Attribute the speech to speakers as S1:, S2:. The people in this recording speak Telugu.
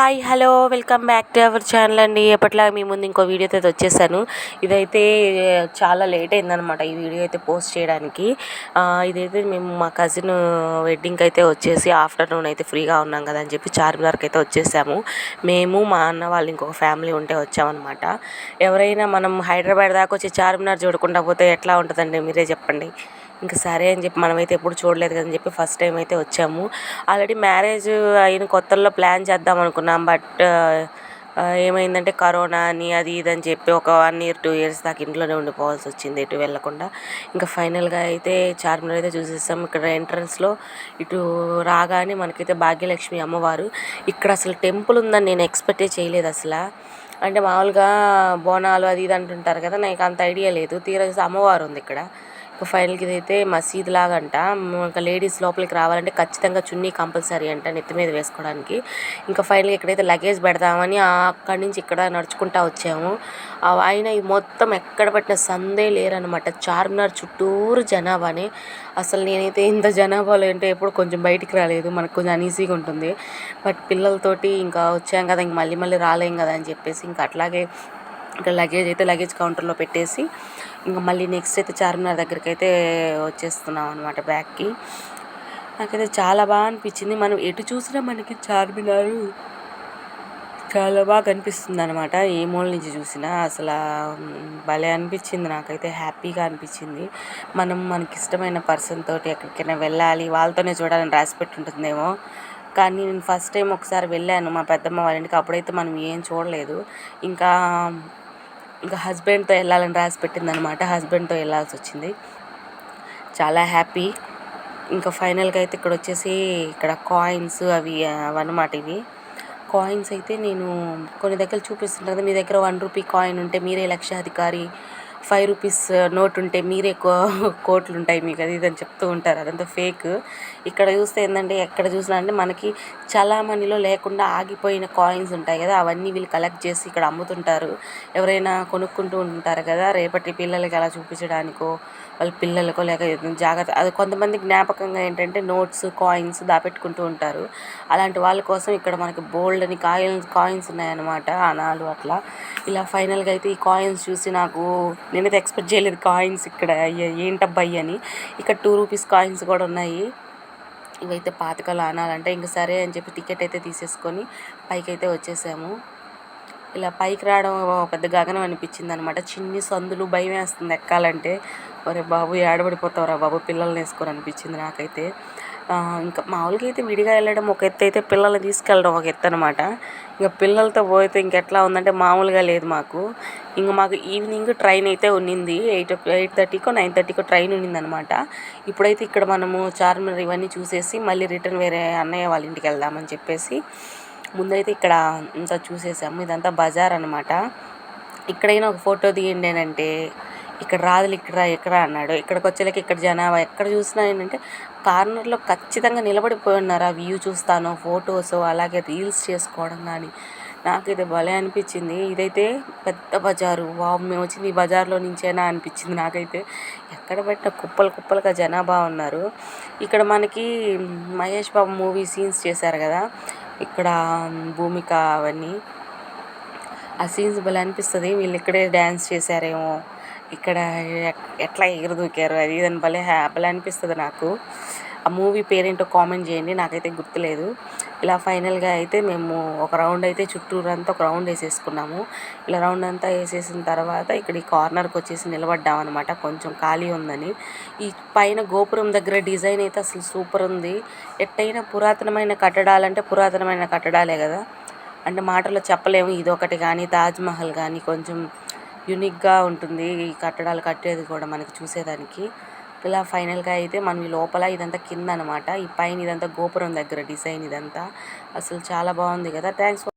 S1: Hi hello welcome back to our channel అండి. ఎప్పటిలాగా మీ ముందు ఇంకో వీడియోతో అయితే వచ్చేసాను. ఇదైతే చాలా లేట్ అయిందనమాట ఈ వీడియో అయితే పోస్ట్ చేయడానికి. ఇదైతే మేము మా కజిన్ వెడ్డింగ్కి అయితే వచ్చేసి ఆఫ్టర్నూన్ అయితే ఫ్రీగా ఉన్నాం కదా అని చెప్పి చార్మినార్కి అయితే వచ్చేసాము. మేము మా అన్న వాళ్ళు ఇంకొక ఫ్యామిలీ ఉంటే వచ్చామన్నమాట. ఎవరైనా మనం హైదరాబాద్ దాకా వచ్చి చార్మినార్ చూడకుండా పోతే ఎట్లా ఉంటుందండి, మీరే చెప్పండి. ఇంకా సరే అని చెప్పి మనమైతే ఎప్పుడు చూడలేదు కదని చెప్పి ఫస్ట్ టైం అయితే వచ్చాము. ఆల్రెడీ మ్యారేజ్ అయిన కొత్తల్లో ప్లాన్ చేద్దాం అనుకున్నాం. బట్ ఏమైందంటే కరోనా అని అది ఇది అని చెప్పి ఒక 1 year 2 years దాకా ఇంట్లోనే ఉండిపోవాల్సి వచ్చింది, ఎటు వెళ్ళకుండా. ఇంకా ఫైనల్గా అయితే చార్మినార్ అయితే చూసేసాం. ఇక్కడ ఎంట్రన్స్లో ఇటు రాగానే మనకైతే భాగ్యలక్ష్మి అమ్మవారు. ఇక్కడ అసలు టెంపుల్ ఉందని నేను ఎక్స్పెక్టే చేయలేదు అసలు. అంటే మామూలుగా బోనాలు అది ఇది అంటుంటారు కదా, నాకు అంత ఐడియా లేదు. తీరా చూస్తే అమ్మవారు ఉంది ఇక్కడ. ఫైనల్కి ఇదైతే మసీద్ లాగా అంట. ఇంకా లేడీస్ లోపలికి రావాలంటే ఖచ్చితంగా చున్నీ కంపల్సరీ అంట నెత్తి మీద వేసుకోవడానికి. ఇంకా ఫైనల్గా ఇక్కడైతే లగేజ్ పెడదామని అక్కడి నుంచి ఇక్కడ నడుచుకుంటూ వచ్చాము. ఆయన ఇది మొత్తం ఎక్కడ పట్టిన సందే లేరనమాట. చార్మినార్ చుట్టూరు జనాభానే. అసలు నేనైతే ఇంత జనాభాలో అంటే ఎప్పుడు కొంచెం బయటికి రాలేదు, మనకు కొంచెం అనీజీగా ఉంటుంది. బట్ పిల్లలతోటి ఇంకా వచ్చాం కదా, ఇంక మళ్ళీ మళ్ళీ రాలేం కదా అని చెప్పేసి ఇంకా అట్లాగే ఇంకా లగేజ్ కౌంటర్లో పెట్టేసి ఇంకా మళ్ళీ నెక్స్ట్ అయితే చార్మినార్ దగ్గరికి అయితే వచ్చేస్తున్నాం అనమాట బ్యాక్కి. నాకైతే చాలా బాగా అనిపించింది. మనం ఎటు చూసినా మనకి చార్మినార్ చాలా బాగా కనిపిస్తుంది అనమాట. ఏ మూల నుంచి చూసినా అసలు భలే అనిపించింది. నాకైతే హ్యాపీగా అనిపించింది. మనకి ఇష్టమైన పర్సన్ తోటి ఎక్కడికైనా వెళ్ళాలి, వాళ్ళతోనే చూడాలని రాసి పెట్టుంటుందేమో. కానీ నేను ఫస్ట్ టైం ఒకసారి వెళ్ళాను మా పెద్దమ్మ వాళ్ళ ఇంటికి. అప్పుడైతే మనం ఏం చూడలేదు. ఇంకా హస్బెండ్తో వెళ్ళాలని రాసి పెట్టిందనమాట. హస్బెండ్తో వెళ్ళాల్సి వచ్చింది. చాలా హ్యాపీ. ఇంకా ఫైనల్గా అయితే ఇక్కడ వచ్చేసి ఇక్కడ కాయిన్స్ అవన్నమాట. ఇవి కాయిన్స్ అయితే నేను కొన్ని దగ్గర చూపిస్తుంటాను. మీ దగ్గర 1 rupee కాయిన్ ఉంటే మీరే లక్షాధికారి, 5 rupees నోట్ ఉంటే మీరే కోట్లు ఉంటాయి మీకు, అది ఇదని చెప్తూ ఉంటారు. అదంతా ఫేక్. ఇక్కడ చూస్తే ఏంటంటే ఎక్కడ చూసినా అంటే మనకి చలామణిలో లేకుండా ఆగిపోయిన కాయిన్స్ ఉంటాయి కదా, అవన్నీ వీళ్ళు కలెక్ట్ చేసి ఇక్కడ అమ్ముతుంటారు. ఎవరైనా కొనుక్కుంటూ ఉంటారు కదా, రేపటి పిల్లలకి అలా చూపించడానికో వాళ్ళ పిల్లలకో లేక జాగ్రత్త, అది కొంతమంది జ్ఞాపకంగా ఏంటంటే నోట్స్ కాయిన్స్ దాపెట్టుకుంటూ ఉంటారు. అలాంటి వాళ్ళ కోసం ఇక్కడ మనకి బోల్డ్ అని కాయిన్స్ ఉన్నాయన్నమాట, అనాలు అట్లా. ఇలా ఫైనల్గా అయితే ఈ కాయిన్స్ చూసి నేనైతే ఎక్స్పెక్ట్ చేయలేదు కాయిన్స్ ఇక్కడ ఏంటబ్బాయి అని. ఇక్కడ 2 rupees కాయిన్స్ కూడా ఉన్నాయి. ఇవైతే పాతకాలం అనాలంటే ఇంక సరే అని చెప్పి టికెట్ అయితే తీసేసుకొని పైకి అయితే వచ్చేసాము. ఇలా పైకి రావడం పెద్ద గగనం అనిపించింది అనమాట. చిన్ని సందులు, భయం వేస్తుంది ఎక్కాలంటే. ఒరే బాబు ఏడబడిపోతావురా బాబు పిల్లల్ని వేసుకొని అనిపించింది నాకైతే. ఇంకా మామూలుగా అయితే విడిగా వెళ్ళడం ఒక ఎత్తు అయితే పిల్లల్ని తీసుకెళ్ళడం ఒక ఎత్తు అనమాట. ఇంకా పిల్లలతో పోతే ఇంకెట్లా ఉందంటే మామూలుగా లేదు మాకు. మాకు ఈవినింగ్ ట్రైన్ అయితే ఉన్నింది. 8:30కో 9:30కో ట్రైన్ ఉన్నిందనమాట. ఇప్పుడైతే ఇక్కడ మనము చార్మినార్ ఇవన్నీ చూసేసి మళ్ళీ రిటర్న్ వేరే అన్నయ్య వాళ్ళ ఇంటికి వెళ్దామని చెప్పేసి ముందైతే ఇక్కడ అంతా చూసేసాము. ఇదంతా బజార్ అనమాట. ఇక్కడైనా ఒక ఫోటో తీయండి అని అంటే ఇక్కడ రాదులు ఇక్కడ అన్నాడు. ఇక్కడికి వచ్చేలకి ఇక్కడ జనాభా ఎక్కడ చూసినా ఏంటంటే కార్నర్లో ఖచ్చితంగా నిలబడిపోయి ఉన్నారు. ఆ వ్యూ చూస్తాను, ఫొటోస్ అలాగే రీల్స్ చేసుకోవడం కానీ. నాకైతే భలే అనిపించింది. ఇదైతే పెద్ద బజారు. మేము వచ్చింది ఈ బజార్లో నుంచేనా అనిపించింది నాకైతే. ఎక్కడ పెట్టిన కుప్పలుగా జనాభా ఉన్నారు. ఇక్కడ మనకి మహేష్ బాబు మూవీ సీన్స్ చేశారు కదా, ఇక్కడ భూమిక అవన్నీ, ఆ సీన్స్ భలే అనిపిస్తుంది. వీళ్ళు ఇక్కడే డ్యాన్స్ చేశారేమో, ఇక్కడ ఎట్లా ఎగురుదూకారు అది ఇదని భలే అనిపిస్తుంది నాకు. ఆ మూవీ పేరేంటో కామెంట్ చేయండి, నాకైతే గుర్తులేదు. ఇలా ఫైనల్గా అయితే మేము ఒక రౌండ్ అయితే చుట్టూరంతా ఒక రౌండ్ వేసేసుకున్నాము. ఇలా రౌండ్ అంతా వేసేసిన తర్వాత ఇక్కడ ఈ కార్నర్కి వచ్చేసి నిలబడ్డాం అనమాట, కొంచెం ఖాళీ ఉందని. ఈ పైన గోపురం దగ్గర డిజైన్ అయితే అసలు సూపర్ ఉంది. ఎట్టయినా పురాతనమైన కట్టడాలంటే పురాతనమైన కట్టడాలే కదా, అంటే మాటల్లో చెప్పలేము. ఇదొకటి కానీ తాజ్మహల్ కానీ కొంచెం యూనిక్గా ఉంటుంది ఈ కట్టడాలు కట్టేది కూడా మనకి చూసేదానికి. ఇలా ఫైనల్గా అయితే మనం ఈ లోపల ఇదంతా కింద అనమాట, ఈ పైన ఇదంతా గోపురం దగ్గర డిజైన్ ఇదంతా అసలు చాలా బాగుంది కదా. థ్యాంక్స్.